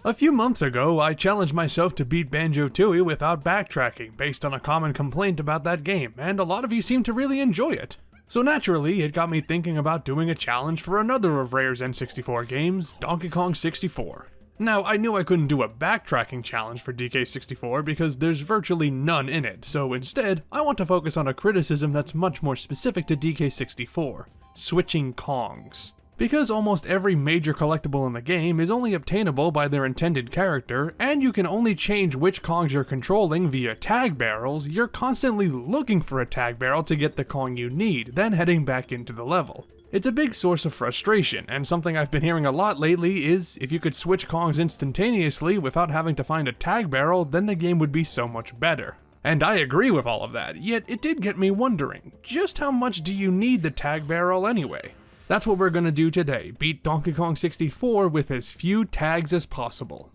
A few months ago, I challenged myself to beat Banjo-Tooie without backtracking based on a common complaint about that game, and a lot of you seem to really enjoy it. So naturally, it got me thinking about doing a challenge for another of Rare's N64 games, Donkey Kong 64. Now, I knew I couldn't do a backtracking challenge for DK64 because there's virtually none in it, so instead, I want to focus on a criticism that's much more specific to DK64, switching Kongs. Because almost every major collectible in the game is only obtainable by their intended character, and you can only change which Kongs you're controlling via tag barrels, you're constantly looking for a tag barrel to get the Kong you need, then heading back into the level. It's a big source of frustration, and something I've been hearing a lot lately is if you could switch Kongs instantaneously without having to find a tag barrel, then the game would be so much better. And I agree with all of that, yet it did get me wondering, just how much do you need the tag barrel anyway? That's what we're gonna do today, beat Donkey Kong 64 with as few tags as possible.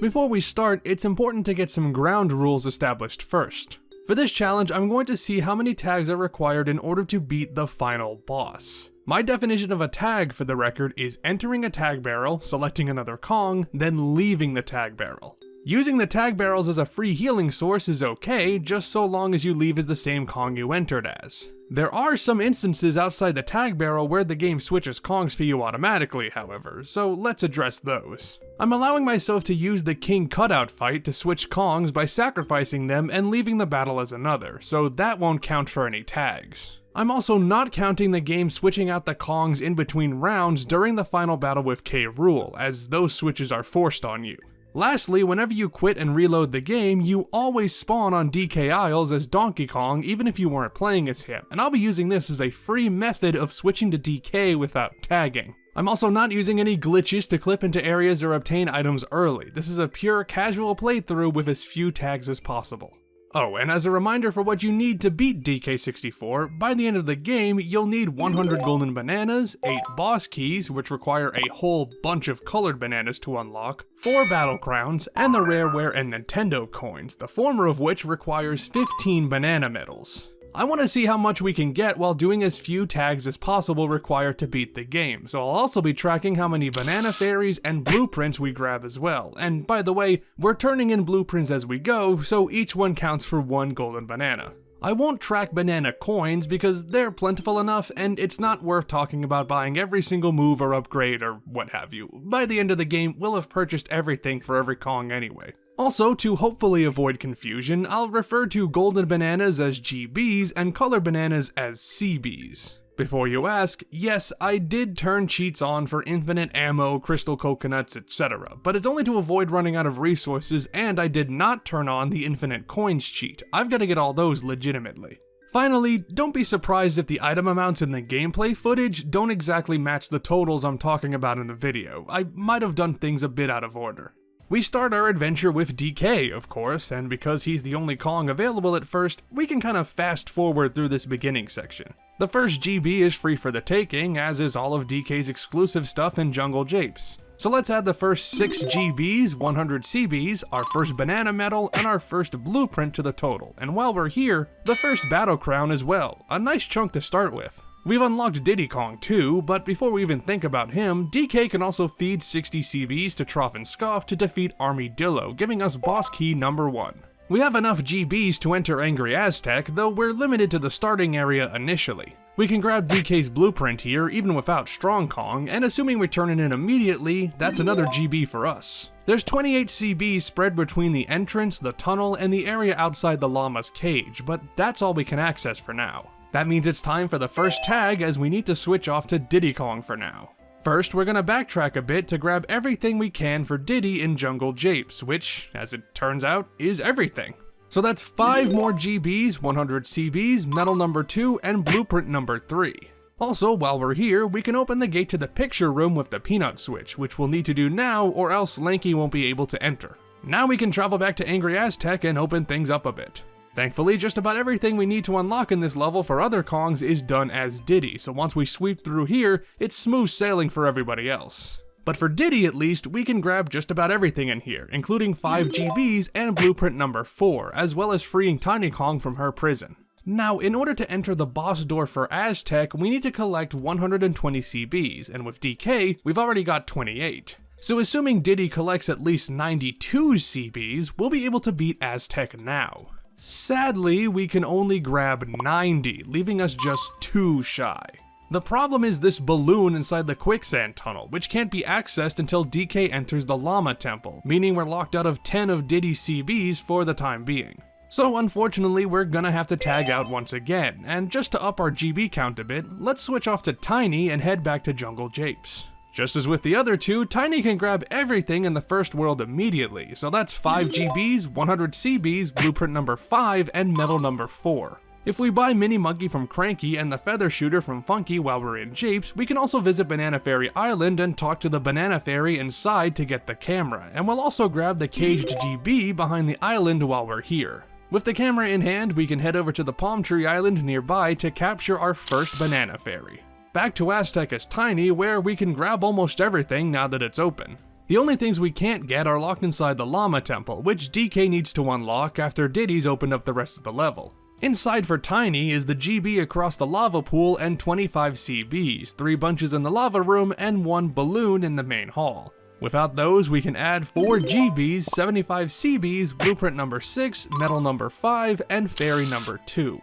Before we start, it's important to get some ground rules established first. For this challenge, I'm going to see how many tags are required in order to beat the final boss. My definition of a tag, for the record, is entering a tag barrel, selecting another Kong, then leaving the tag barrel. Using the tag barrels as a free healing source is okay, just so long as you leave as the same Kong you entered as. There are some instances outside the tag barrel where the game switches Kongs for you automatically, however, so let's address those. I'm allowing myself to use the King Cutout fight to switch Kongs by sacrificing them and leaving the battle as another, so that won't count for any tags. I'm also not counting the game switching out the Kongs in between rounds during the final battle with K. Rool, as those switches are forced on you. Lastly, whenever you quit and reload the game, you always spawn on DK Isles as Donkey Kong even if you weren't playing as him, and I'll be using this as a free method of switching to DK without tagging. I'm also not using any glitches to clip into areas or obtain items early. This is a pure casual playthrough with as few tags as possible. Oh, and as a reminder for what you need to beat DK64, by the end of the game, you'll need 100 golden bananas, 8 boss keys, which require a whole bunch of colored bananas to unlock, 4 battle crowns, and the Rareware and Nintendo coins, the former of which requires 15 banana medals. I want to see how much we can get while doing as few tags as possible required to beat the game, so I'll also be tracking how many banana fairies and blueprints we grab as well. And by the way, we're turning in blueprints as we go, so each one counts for 1 golden banana. I won't track banana coins because they're plentiful enough, and it's not worth talking about buying every single move or upgrade or what have you. By the end of the game, we'll have purchased everything for every Kong anyway. Also, to hopefully avoid confusion, I'll refer to golden bananas as GBs and colored bananas as CBs. Before you ask, yes, I did turn cheats on for infinite ammo, crystal coconuts, etc., but it's only to avoid running out of resources, and I did not turn on the infinite coins cheat. I've got to get all those legitimately. Finally, don't be surprised if the item amounts in the gameplay footage don't exactly match the totals I'm talking about in the video. I might have done things a bit out of order. We start our adventure with DK, of course, and because he's the only Kong available at first, we can kind of fast forward through this beginning section. The first GB is free for the taking, as is all of DK's exclusive stuff in Jungle Japes. So let's add the first 6 GBs, 100 CBs, our first banana medal, and our first blueprint to the total. And while we're here, the first battle crown as well, a nice chunk to start with. We've unlocked Diddy Kong too, but before we even think about him, DK can also feed 60 CBs to Trough and Scoff to defeat Armadillo, giving us boss key number 1. We have enough GBs to enter Angry Aztec, though we're limited to the starting area initially. We can grab DK's blueprint here even without Strong Kong, and assuming we turn it in immediately, that's another GB for us. There's 28 CBs spread between the entrance, the tunnel, and the area outside the llama's cage, but that's all we can access for now. That means it's time for the first tag, as we need to switch off to Diddy Kong for now. First, we're gonna backtrack a bit to grab everything we can for Diddy in Jungle Japes, which, as it turns out, is everything. So that's 5 more GBs, 100 CBs, medal number 2, and blueprint number 3. Also, while we're here, we can open the gate to the picture room with the peanut switch, which we'll need to do now or else Lanky won't be able to enter. Now we can travel back to Angry Aztec and open things up a bit. Thankfully, just about everything we need to unlock in this level for other Kongs is done as Diddy, so once we sweep through here, it's smooth sailing for everybody else. But for Diddy at least, we can grab just about everything in here, including 5 GBs and blueprint number 4, as well as freeing Tiny Kong from her prison. Now, in order to enter the boss door for Aztec, we need to collect 120 CBs, and with DK, we've already got 28. So assuming Diddy collects at least 92 CBs, we'll be able to beat Aztec now. Sadly, we can only grab 90, leaving us just 2 shy. The problem is this balloon inside the quicksand tunnel, which can't be accessed until DK enters the Llama Temple, meaning we're locked out of 10 of Diddy's CBs for the time being. So unfortunately, we're gonna have to tag out once again, and just to up our GB count a bit, let's switch off to Tiny and head back to Jungle Japes. Just as with the other two, Tiny can grab everything in the first world immediately, so that's 5 GBs, 100 CBs, blueprint number 5, and medal number 4. If we buy Mini Monkey from Cranky and the Feather Shooter from Funky while we're in Japes, we can also visit Banana Fairy Island and talk to the Banana Fairy inside to get the camera, and we'll also grab the caged GB behind the island while we're here. With the camera in hand, we can head over to the Palm Tree Island nearby to capture our first Banana Fairy. Back to Aztec as Tiny, where we can grab almost everything now that it's open. The only things we can't get are locked inside the Llama Temple, which DK needs to unlock after Diddy's opened up the rest of the level. Inside for Tiny is the GB across the lava pool and 25 CBs, 3 bunches in the lava room, and 1 balloon in the main hall. Without those, we can add 4 GBs, 75 CBs, blueprint number 6, medal number 5, and fairy number 2.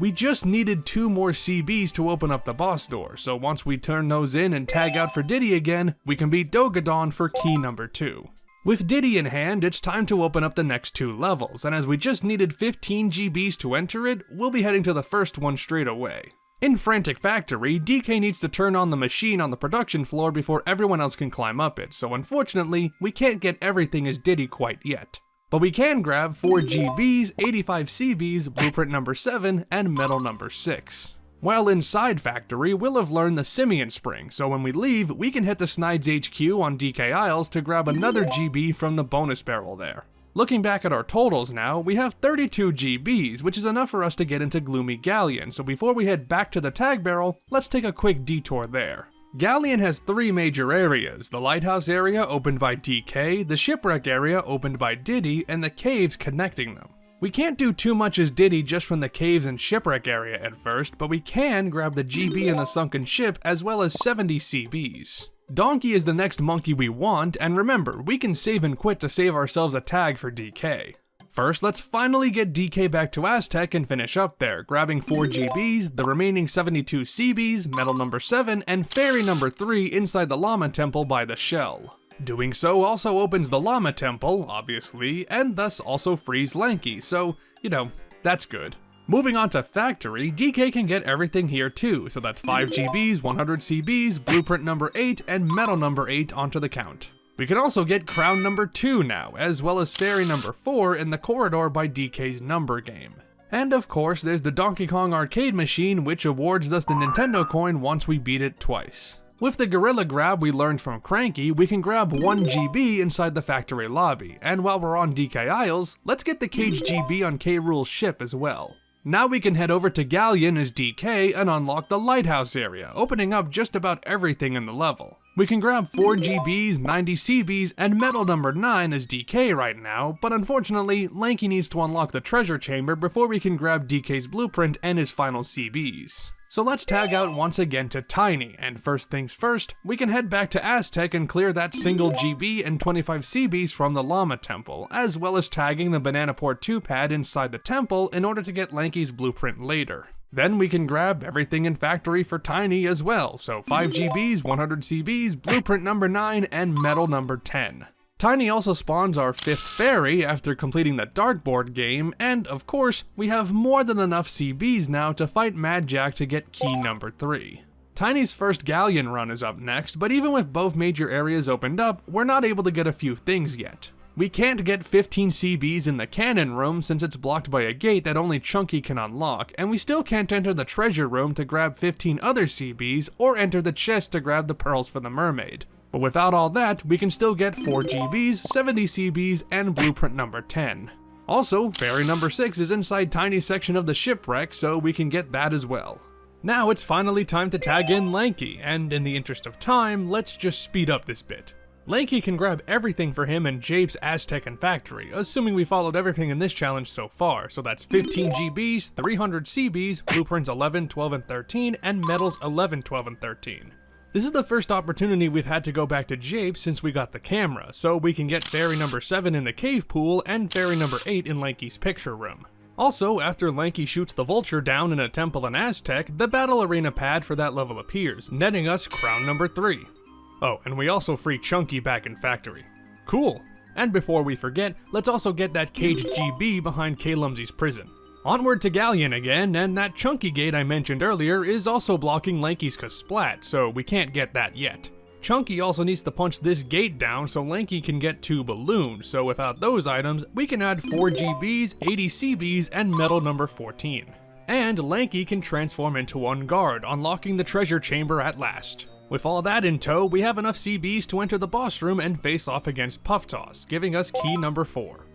We just needed 2 more CBs to open up the boss door, so once we turn those in and tag out for Diddy again, we can beat Dogadon for key number 2. With Diddy in hand, it's time to open up the next 2 levels, and as we just needed 15 GBs to enter it, we'll be heading to the first one straight away. In Frantic Factory, DK needs to turn on the machine on the production floor before everyone else can climb up it, so unfortunately, we can't get everything as Diddy quite yet. But we can grab 4 GBs, 85 CBs, blueprint number 7, and medal number 6. While inside Factory, we'll have learned the Simian Spring, so when we leave, we can head to Snide's HQ on DK Isles to grab another GB from the bonus barrel there. Looking back at our totals now, we have 32 GBs, which is enough for us to get into Gloomy Galleon, so before we head back to the tag barrel, let's take a quick detour there. Galleon has 3 major areas: the lighthouse area opened by DK, the shipwreck area opened by Diddy, and the caves connecting them. We can't do too much as Diddy just from the caves and shipwreck area at first, but we can grab the GB in the sunken ship as well as 70 CBs. Donkey is the next monkey we want, and remember, we can save and quit to save ourselves a tag for DK. First, let's finally get DK back to Aztec and finish up there, grabbing 4 GBs, the remaining 72 CBs, medal number 7, and fairy number 3 inside the Llama Temple by the shell. Doing so also opens the Llama Temple, obviously, and thus also frees Lanky, so, that's good. Moving on to Factory, DK can get everything here too, so that's 5 GBs, 100 CBs, blueprint number 8, and medal number 8 onto the count. We can also get crown number 2 now, as well as fairy number 4 in the corridor by DK's number game. And of course, there's the Donkey Kong arcade machine, which awards us the Nintendo coin once we beat it twice. With the Gorilla Grab we learned from Cranky, we can grab 1 GB inside the factory lobby, and while we're on DK Isles, let's get the Cage GB on K. Rool's ship as well. Now we can head over to Galleon as DK and unlock the lighthouse area, opening up just about everything in the level. We can grab 4 GBs, 90 CBs, and medal number 9 as DK right now, but unfortunately, Lanky needs to unlock the treasure chamber before we can grab DK's blueprint and his final CBs. So let's tag out once again to Tiny, and first things first, we can head back to Aztec and clear that single GB and 25 CBs from the Llama Temple, as well as tagging the Banana Port 2 pad inside the temple in order to get Lanky's blueprint later. Then we can grab everything in Factory for Tiny as well, so 5 GBs, 100 CBs, blueprint number 9, and medal number 10. Tiny also spawns our 5th fairy after completing the dartboard game, and of course, we have more than enough CBs now to fight Mad Jack to get key number 3. Tiny's first Galleon run is up next, but even with both major areas opened up, we're not able to get a few things yet. We can't get 15 CBs in the cannon room since it's blocked by a gate that only Chunky can unlock, and we still can't enter the treasure room to grab 15 other CBs or enter the chest to grab the pearls for the mermaid. But without all that, we can still get 4 GBs, 70 CBs, and blueprint number 10. Also, fairy number 6 is inside Tiny's section of the shipwreck, so we can get that as well. Now it's finally time to tag in Lanky, and in the interest of time, let's just speed up this bit. Lanky can grab everything for him in Jape's Aztec and Factory, assuming we followed everything in this challenge so far, so that's 15 GBs, 300 CBs, blueprints 11, 12, and 13, and metals 11, 12, and 13. This is the first opportunity we've had to go back to Jape since we got the camera, so we can get fairy number 7 in the cave pool and fairy number 8 in Lanky's picture room. Also, after Lanky shoots the vulture down in a temple in Aztec, the battle arena pad for that level appears, netting us crown number 3. Oh, and we also free Chunky back in Factory. Cool! And before we forget, let's also get that caged GB behind K-Lumsy's prison. Onward to Galleon again, and that Chunky gate I mentioned earlier is also blocking Lanky's Kasplat, so we can't get that yet. Chunky also needs to punch this gate down so Lanky can get 2 balloons, so without those items, we can add 4 GBs, 80 CBs, and metal number 14. And Lanky can transform into one guard, unlocking the treasure chamber at last. With all that in tow, we have enough CBs to enter the boss room and face off against Puff Toss, giving us key number 4.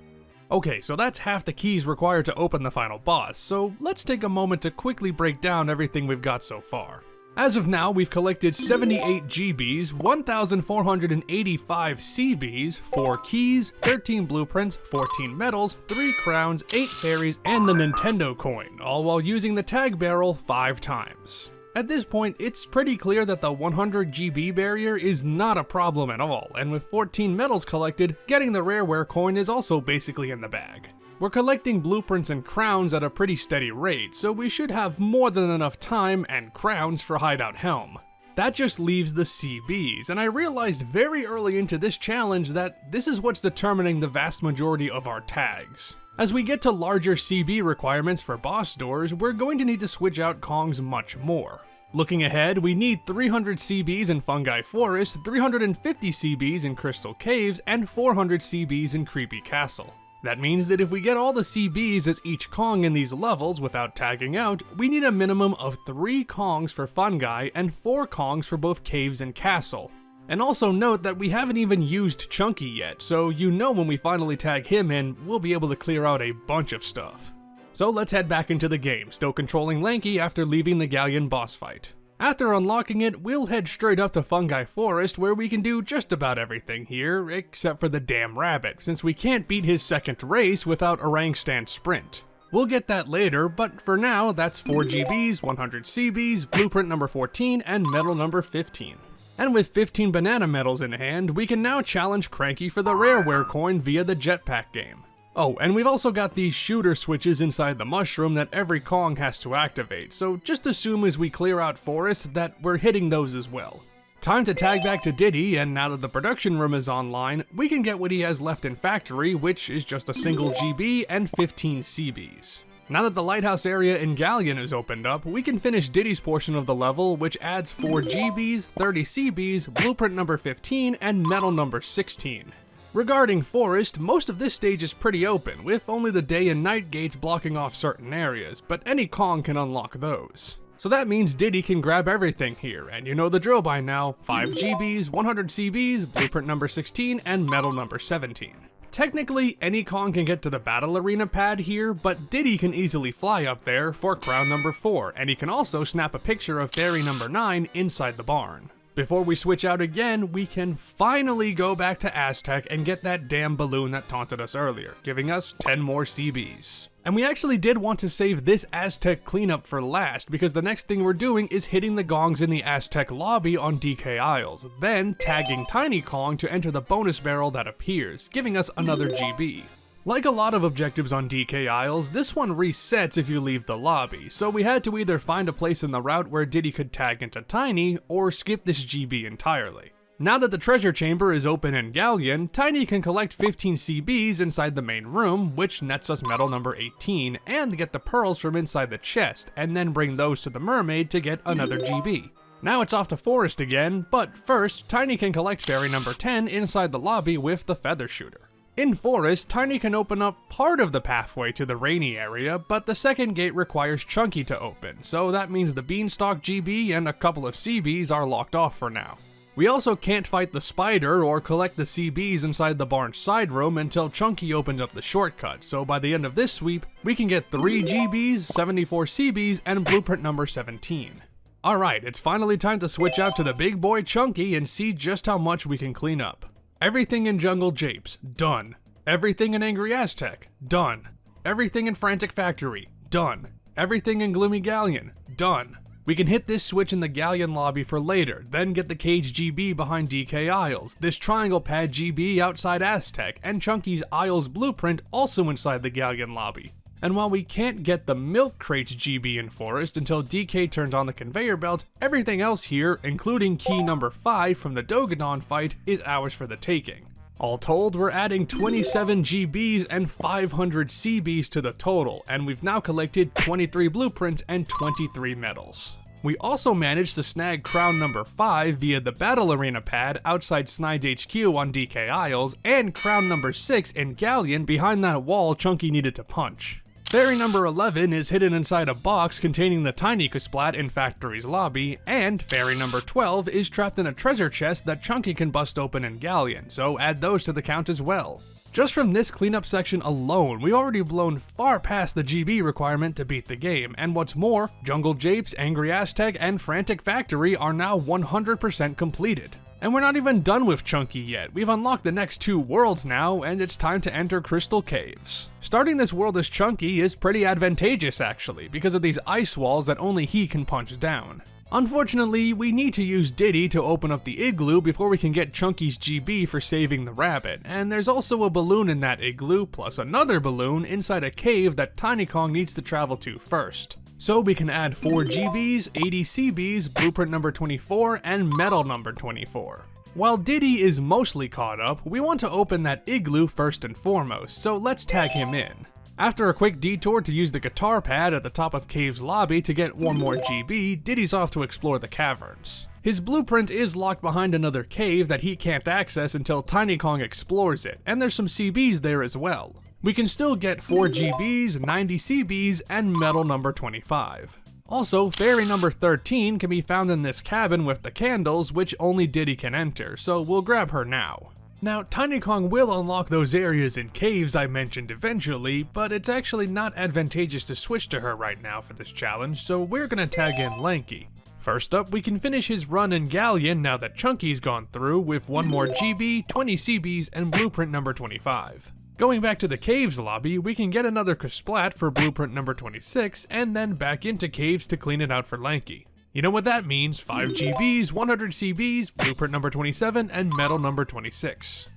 Okay, so that's half the keys required to open the final boss, so let's take a moment to quickly break down everything we've got so far. As of now, we've collected 78 GBs, 1,485 CBs, 4 keys, 13 blueprints, 14 medals, 3 crowns, 8 fairies, and the Nintendo coin, all while using the tag barrel 5 times. At this point, it's pretty clear that the 100 GB barrier is not a problem at all, and with 14 medals collected, getting the rareware coin is also basically in the bag. We're collecting blueprints and crowns at a pretty steady rate, so we should have more than enough time and crowns for Hideout Helm. That just leaves the CBs, and I realized very early into this challenge that this is what's determining the vast majority of our tags. As we get to larger CB requirements for boss doors, we're going to need to switch out Kongs much more. Looking ahead, we need 300 CBs in Fungi Forest, 350 CBs in Crystal Caves, and 400 CBs in Creepy Castle. That means that if we get all the CBs as each Kong in these levels without tagging out, we need a minimum of 3 Kongs for Fungi and 4 Kongs for both Caves and Castle. And also note that we haven't even used Chunky yet, so you know when we finally tag him in, we'll be able to clear out a bunch of stuff. So let's head back into the game, still controlling Lanky after leaving the Galleon boss fight. After unlocking it, we'll head straight up to Fungi Forest where we can do just about everything here, except for the damn rabbit, since we can't beat his second race without Orangstan Sprint. We'll get that later, but for now, that's 4 GBs, 100 CBs, blueprint number 14, and medal number 15. And with 15 banana medals in hand, we can now challenge Cranky for the rareware coin via the jetpack game. Oh, and we've also got these shooter switches inside the mushroom that every Kong has to activate, so just assume as we clear out Forest that we're hitting those as well. Time to tag back to Diddy, and now that the production room is online, we can get what he has left in Factory, which is just a single GB and 15 CBs. Now that the lighthouse area in Galleon is opened up, we can finish Diddy's portion of the level, which adds 4 GBs, 30 CBs, blueprint number 15, and medal number 16. Regarding Forest, most of this stage is pretty open, with only the day and night gates blocking off certain areas, but any Kong can unlock those. So that means Diddy can grab everything here, and you know the drill by now: 5 GBs, 100 CBs, blueprint number 16, and medal number 17. Technically, any Kong can get to the battle arena pad here, but Diddy can easily fly up there for crown number 4, and he can also snap a picture of fairy number 9 inside the barn. Before we switch out again, we can finally go back to Aztec and get that damn balloon that taunted us earlier, giving us 10 more CBs. And we actually did want to save this Aztec cleanup for last, because the next thing we're doing is hitting the gongs in the Aztec lobby on DK Isles, then tagging Tiny Kong to enter the bonus barrel that appears, giving us another GB. Like a lot of objectives on DK Isles, this one resets if you leave the lobby, so we had to either find a place in the route where Diddy could tag into Tiny, or skip this GB entirely. Now that the treasure chamber is open in Galleon, Tiny can collect 15 CBs inside the main room, which nets us medal number 18, and get the pearls from inside the chest, and then bring those to the mermaid to get another GB. Now it's off to Forest again, but first, Tiny can collect fairy number 10 inside the lobby with the feather shooter. In Forest, Tiny can open up part of the pathway to the rainy area, but the second gate requires Chunky to open, so that means the Beanstalk GB and a couple of CBs are locked off for now. We also can't fight the spider or collect the CBs inside the barn's side room until Chunky opens up the shortcut, so by the end of this sweep, we can get 3 GBs, 74 CBs, and blueprint number 17. Alright, it's finally time to switch out to the big boy Chunky and see just how much we can clean up. Everything in Jungle Japes, done. Everything in Angry Aztec, done. Everything in Frantic Factory, done. Everything in Gloomy Galleon, done. We can hit this switch in the Galleon lobby for later, then get the Cage GB behind DK Isles, this Triangle Pad GB outside Aztec, and Chunky's Isles blueprint also inside the Galleon lobby. And while we can't get the Milk Crates GB in Forest until DK turns on the conveyor belt, everything else here, including key number 5 from the Dogadon fight, is ours for the taking. All told, we're adding 27 GBs and 500 CBs to the total, and we've now collected 23 blueprints and 23 medals. We also managed to snag crown number 5 via the Battle Arena pad outside Snide's HQ on DK Isles, and crown number 6 in Galleon behind that wall Chunky needed to punch. Fairy number 11 is hidden inside a box containing the TIMECODES in Factory's lobby, and Fairy number 12 is trapped in a treasure chest that Chunky can bust open in Galleon, so add those to the count as well. Just from this cleanup section alone, we've already blown far past the GB requirement to beat the game, and what's more, Jungle Japes, Angry Aztec, and Frantic Factory are now 100% completed. And we're not even done with Chunky yet. We've unlocked the next 2 worlds now, and it's time to enter Crystal Caves. Starting this world as Chunky is pretty advantageous actually, because of these ice walls that only he can punch down. Unfortunately, we need to use Diddy to open up the igloo before we can get Chunky's GB for saving the rabbit, and there's also a balloon in that igloo, plus another balloon inside a cave that Tiny Kong needs to travel to first. So we can add 4 GBs, 80 CBs, blueprint number 24, and medal number 24. While Diddy is mostly caught up, we want to open that igloo first and foremost, so let's tag him in. After a quick detour to use the guitar pad at the top of Cave's lobby to get 1 more GB, Diddy's off to explore the caverns. His blueprint is locked behind another cave that he can't access until Tiny Kong explores it, and there's some CBs there as well. We can still get 4 GBs, 90 CBs, and medal number 25. Also, Fairy number 13 can be found in this cabin with the candles, which only Diddy can enter, so we'll grab her now. Now, Tiny Kong will unlock those areas in caves I mentioned eventually, but it's actually not advantageous to switch to her right now for this challenge, so we're gonna tag in Lanky. First up, we can finish his run in Galleon now that Chunky's gone through with 1 more GB, 20 CBs, and blueprint number 25. Going back to the Caves lobby, we can get another Kasplat for blueprint number 26, and then back into Caves to clean it out for Lanky. You know what that means, 5 GBs, 100 CBs, blueprint number 27, and medal number 26.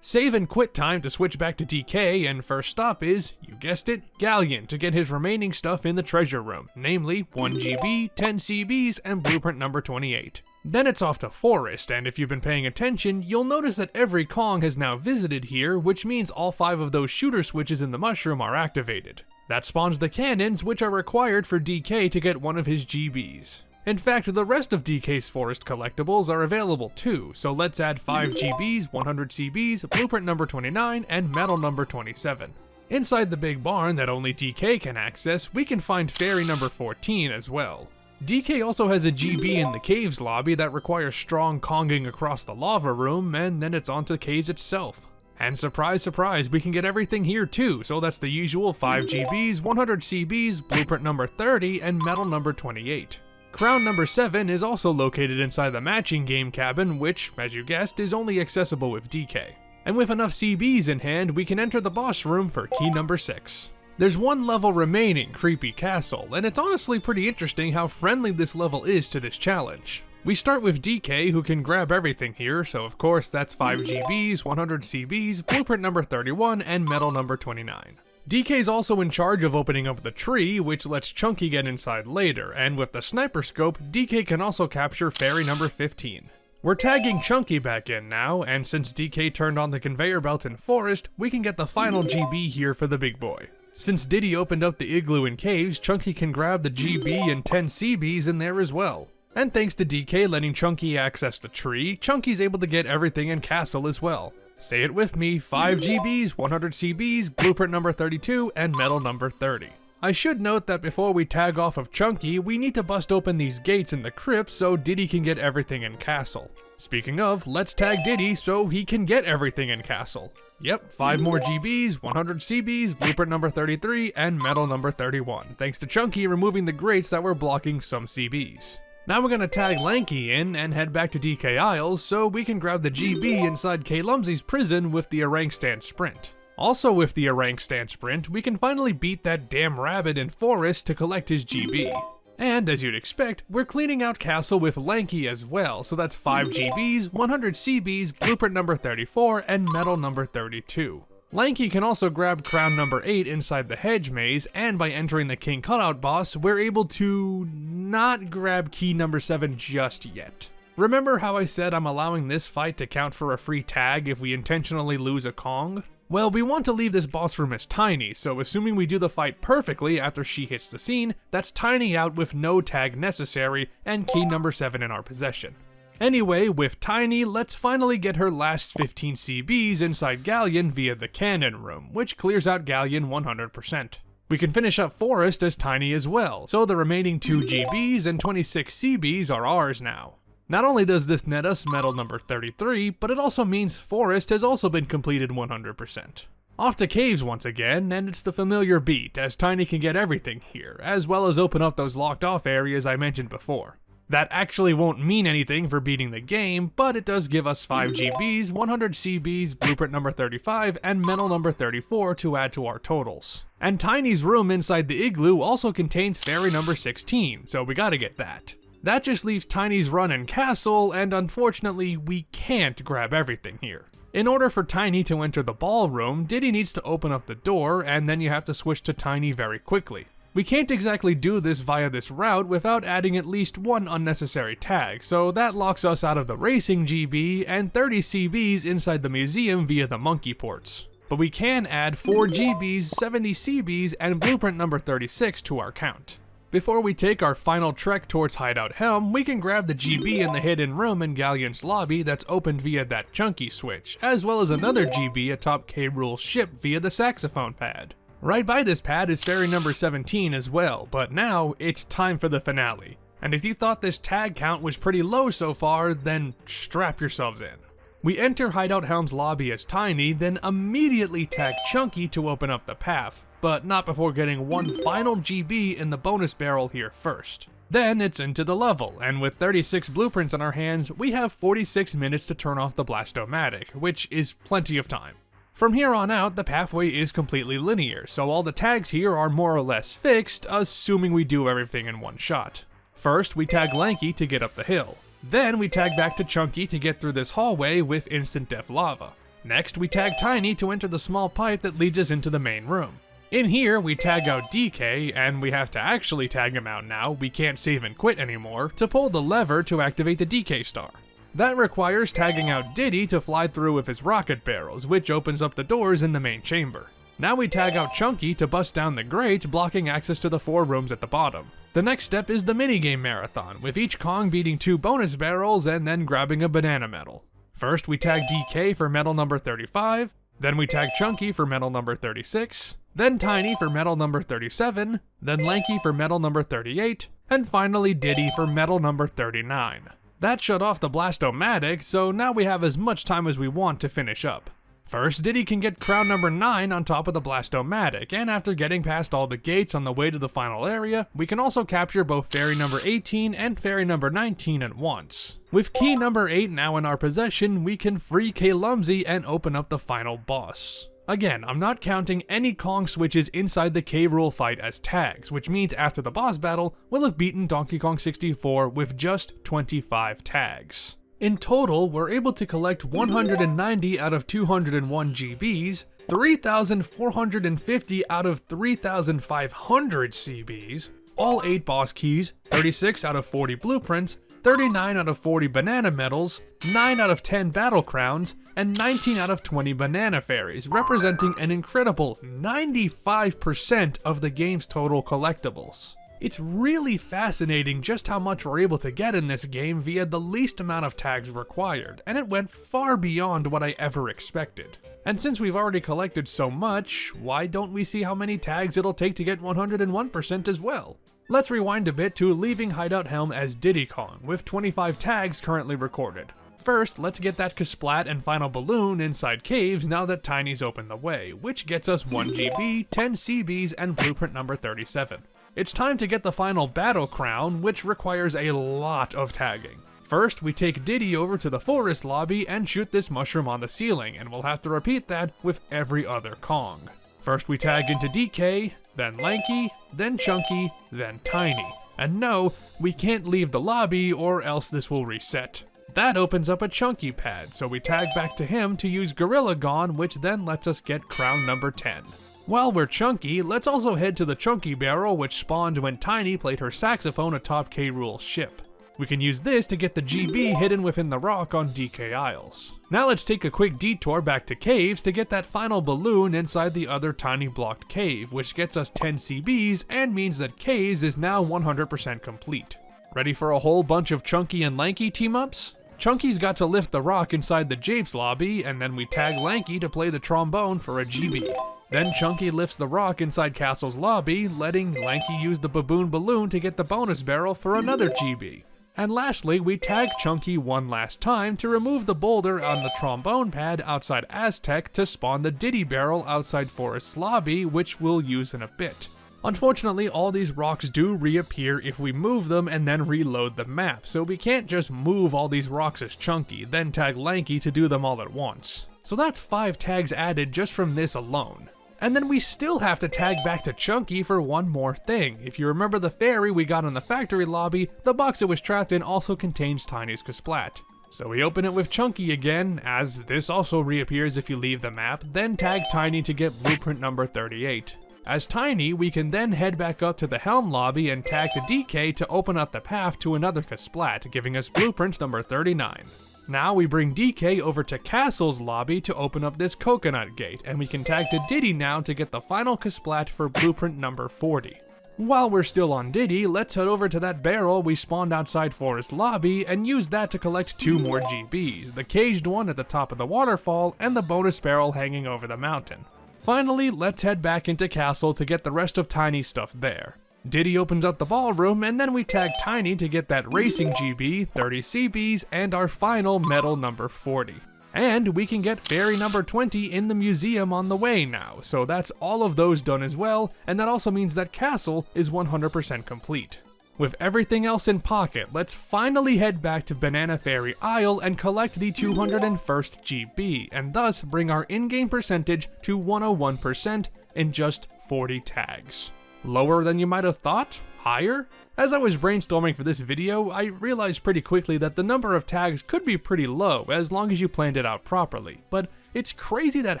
Save and quit time to switch back to DK, and first stop is, you guessed it, Galleon to get his remaining stuff in the treasure room, namely 1 GB, 10 CBs, and blueprint number 28. Then it's off to Forest, and if you've been paying attention, you'll notice that every Kong has now visited here, which means all 5 of those shooter switches in the mushroom are activated. That spawns the cannons, which are required for DK to get 1 of his GBs. In fact, the rest of DK's Forest collectibles are available too, so let's add 5 GBs, 100 CBs, blueprint number 29, and medal number 27. Inside the big barn that only DK can access, we can find Fairy number 14 as well. DK also has a GB in the Caves lobby that requires strong Konging across the lava room, and then it's onto Caves itself. And surprise surprise, we can get everything here too, so that's the usual 5 GBs, 100 CBs, blueprint number 30, and medal number 28. Crown number 7 is also located inside the matching game cabin, which, as you guessed, is only accessible with DK. And with enough CBs in hand, we can enter the boss room for key number 6. There's 1 level remaining, Creepy Castle, and it's honestly pretty interesting how friendly this level is to this challenge. We start with DK, who can grab everything here, so of course that's 5 GBs, 100 CBs, blueprint number 31, and medal number 29. DK's also in charge of opening up the tree, which lets Chunky get inside later, and with the sniper scope, DK can also capture Fairy number 15. We're tagging Chunky back in now, and since DK turned on the conveyor belt in Forest, we can get the final GB here for the big boy. Since Diddy opened up the igloo in Caves, Chunky can grab the GB and 10 CBs in there as well. And thanks to DK letting Chunky access the tree, Chunky's able to get everything in Castle as well. Say it with me, 5 GBs, 100 CBs, blueprint number 32, and medal number 30. I should note that before we tag off of Chunky, we need to bust open these gates in the crypt so Diddy can get everything in Castle. Speaking of, let's tag Diddy so he can get everything in Castle. Yep, 5 more GBs, 100 CBs, blueprint number 33, and medal number 31, thanks to Chunky removing the grates that were blocking some CBs. Now we're gonna tag Lanky in and head back to DK Isles so we can grab the GB inside K Lumsey's prison with the Orangutan Sprint. Also with the Orangutan Sprint, we can finally beat that damn rabbit in Forest to collect his GB. And as you'd expect, we're cleaning out Castle with Lanky as well, so that's 5 GBs, 100 CBs, blueprint number 34, and medal number 32. Lanky can also grab crown number 8 inside the hedge maze, and by entering the King Cutout boss, we're able to not grab key number 7 just yet. Remember how I said I'm allowing this fight to count for a free tag if we intentionally lose a Kong? Well, we want to leave this boss room as Tiny, so assuming we do the fight perfectly after she hits the scene, that's Tiny out with no tag necessary and key number 7 in our possession. Anyway, with Tiny, let's finally get her last 15 CBs inside Galleon via the Cannon Room, which clears out Galleon 100%. We can finish up Forest as Tiny as well, so the remaining 2 GBs and 26 CBs are ours now. Not only does this net us medal number 33, but it also means Forest has also been completed 100%. Off to caves once again, and it's the familiar beat, as Tiny can get everything here, as well as open up those locked off areas I mentioned before. That actually won't mean anything for beating the game, but it does give us 5 GBs, 100 CBs, blueprint number 35, and medal number 34 to add to our totals. And Tiny's room inside the igloo also contains fairy number 16, so we gotta get that. That just leaves Tiny's run and castle, and unfortunately we can't grab everything here. In order for Tiny to enter the ballroom, Diddy needs to open up the door, and then you have to switch to Tiny very quickly. We can't exactly do this via this route without adding at least one unnecessary tag, so that locks us out of the racing GB and 30 CBs inside the museum via the monkey ports. But we can add 4 GBs, 70 CBs, and blueprint number 36 to our count. Before we take our final trek towards Hideout Helm, we can grab the GB in the hidden room in Galleon's lobby that's opened via that chunky switch, as well as another GB atop K. Rool's ship via the saxophone pad. Right by this pad is fairy number 17 as well, but now it's time for the finale. And if you thought this tag count was pretty low so far, then strap yourselves in. We enter Hideout Helm's lobby as Tiny, then immediately tag Chunky to open up the path, but not before getting one final GB in the bonus barrel here first. Then it's into the level, and with 36 blueprints on our hands, we have 46 minutes to turn off the Blastomatic, which is plenty of time. From here on out, the pathway is completely linear, so all the tags here are more or less fixed, assuming we do everything in one shot. First, we tag Lanky to get up the hill. Then we tag back to Chunky to get through this hallway with instant death lava. Next, we tag Tiny to enter the small pipe that leads us into the main room. In here, we tag out DK, and we have to actually tag him out now, we can't save and quit anymore, to pull the lever to activate the DK star. That requires tagging out Diddy to fly through with his rocket barrels, which opens up the doors in the main chamber. Now we tag out Chunky to bust down the grate, blocking access to the 4 rooms at the bottom. The next step is the minigame marathon, with each Kong beating 2 bonus barrels and then grabbing a banana medal. First we tag DK for medal number 35, then we tag Chunky for medal number 36, then Tiny for medal number 37, then Lanky for medal number 38, and finally Diddy for medal number 39. That shut off the Blastomatic, so now we have as much time as we want to finish up. First, Diddy can get crown number 9 on top of the Blastomatic, and after getting past all the gates on the way to the final area, we can also capture both fairy number 18 and fairy number 19 at once. With key number 8 now in our possession, we can free K. Lumsey and open up the final boss. Again, I'm not counting any Kong switches inside the K. Rool fight as tags, which means after the boss battle, we'll have beaten Donkey Kong 64 with just 25 tags. In total, we're able to collect 190 out of 201 GBs, 3,450 out of 3,500 CBs, all 8 boss keys, 36 out of 40 blueprints, 39 out of 40 banana medals, 9 out of 10 battle crowns, and 19 out of 20 banana fairies, representing an incredible 95% of the game's total collectibles. It's really fascinating just how much we're able to get in this game via the least amount of tags required, and it went far beyond what I ever expected. And since we've already collected so much, why don't we see how many tags it'll take to get 101% as well? Let's rewind a bit to leaving Hideout Helm as Diddy Kong, with 25 tags currently recorded. First, let's get that Kasplat and final balloon inside caves now that Tiny's opened the way, which gets us 1 GB, 10 CBs, and blueprint number 37. it's time to get the final battle crown, which requires a lot of tagging. First, we take Diddy over to the forest lobby and shoot this mushroom on the ceiling, and we'll have to repeat that with every other Kong. First we tag into DK, then Lanky, then Chunky, then Tiny. And no, we can't leave the lobby or else this will reset. That opens up a Chunky pad, so we tag back to him to use Gorilla Gone, which then lets us get crown number 10. While we're Chunky, let's also head to the Chunky barrel, which spawned when Tiny played her saxophone atop K. Rool's ship. We can use this to get the GB hidden within the rock on DK Isles. Now let's take a quick detour back to caves to get that final balloon inside the other tiny blocked cave, which gets us 10 CBs and means that caves is now 100% complete. Ready for a whole bunch of Chunky and Lanky team-ups? Chunky's got to lift the rock inside the Japes lobby, and then we tag Lanky to play the trombone for a GB. Then Chunky lifts the rock inside Castle's lobby, letting Lanky use the baboon balloon to get the bonus barrel for another GB. And lastly, we tag Chunky one last time to remove the boulder on the trombone pad outside Aztec to spawn the Diddy barrel outside Forest's lobby, which we'll use in a bit. Unfortunately, all these rocks do reappear if we move them and then reload the map, so we can't just move all these rocks as Chunky, then tag Lanky to do them all at once. So that's 5 tags added just from this alone. And then we still have to tag back to Chunky for one more thing. If you remember the fairy we got in the factory lobby, the box it was trapped in also contains Tiny's Kasplat. So we open it with Chunky again, as this also reappears if you leave the map, then tag Tiny to get blueprint number 38. As Tiny, we can then head back up to the Helm lobby and tag to DK to open up the path to another Kasplat, giving us blueprint number 39. Now we bring DK over to Castle's lobby to open up this coconut gate, and we can tag to Diddy now to get the final Kasplat for blueprint number 40. While we're still on Diddy, let's head over to that barrel we spawned outside Forest lobby and use that to collect 2 more GBs, the caged one at the top of the waterfall and the bonus barrel hanging over the mountain. Finally, let's head back into Castle to get the rest of Tiny's stuff there. Diddy opens up the ballroom, and then we tag Tiny to get that racing GB, 30 CBs, and our final medal number 40. And we can get fairy number 20 in the museum on the way now, so that's all of those done as well, and that also means that Castle is 100% complete. With everything else in pocket, let's finally head back to Banana Fairy Isle and collect the 201st GB, and thus bring our in-game percentage to 101% in just 40 tags. Lower than you might have thought? Higher? As I was brainstorming for this video, I realized pretty quickly that the number of tags could be pretty low as long as you planned it out properly, but it's crazy that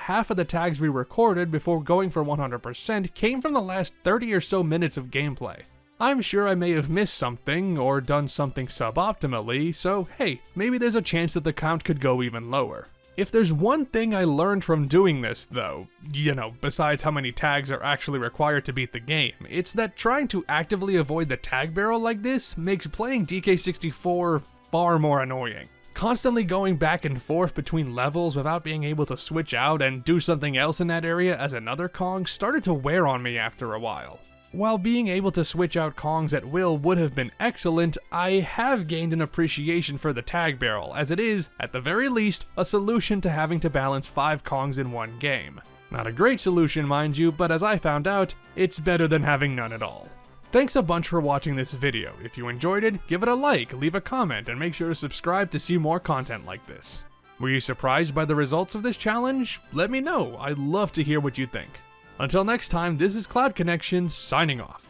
half of the tags we recorded before going for 100% came from the last 30 or so minutes of gameplay. I'm sure I may have missed something or done something suboptimally, so hey, maybe there's a chance that the count could go even lower. If there's one thing I learned from doing this though, besides how many tags are actually required to beat the game, it's that trying to actively avoid the tag barrel like this makes playing DK64 far more annoying. Constantly going back and forth between levels without being able to switch out and do something else in that area as another Kong started to wear on me after a while. While being able to switch out Kongs at will would have been excellent, I have gained an appreciation for the tag barrel, as it is, at the very least, a solution to having to balance 5 Kongs in one game. Not a great solution, mind you, but as I found out, it's better than having none at all. Thanks a bunch for watching this video. If you enjoyed it, give it a like, leave a comment, and make sure to subscribe to see more content like this. Were you surprised by the results of this challenge? Let me know, I'd love to hear what you think. Until next time, this is CloudConnection signing off.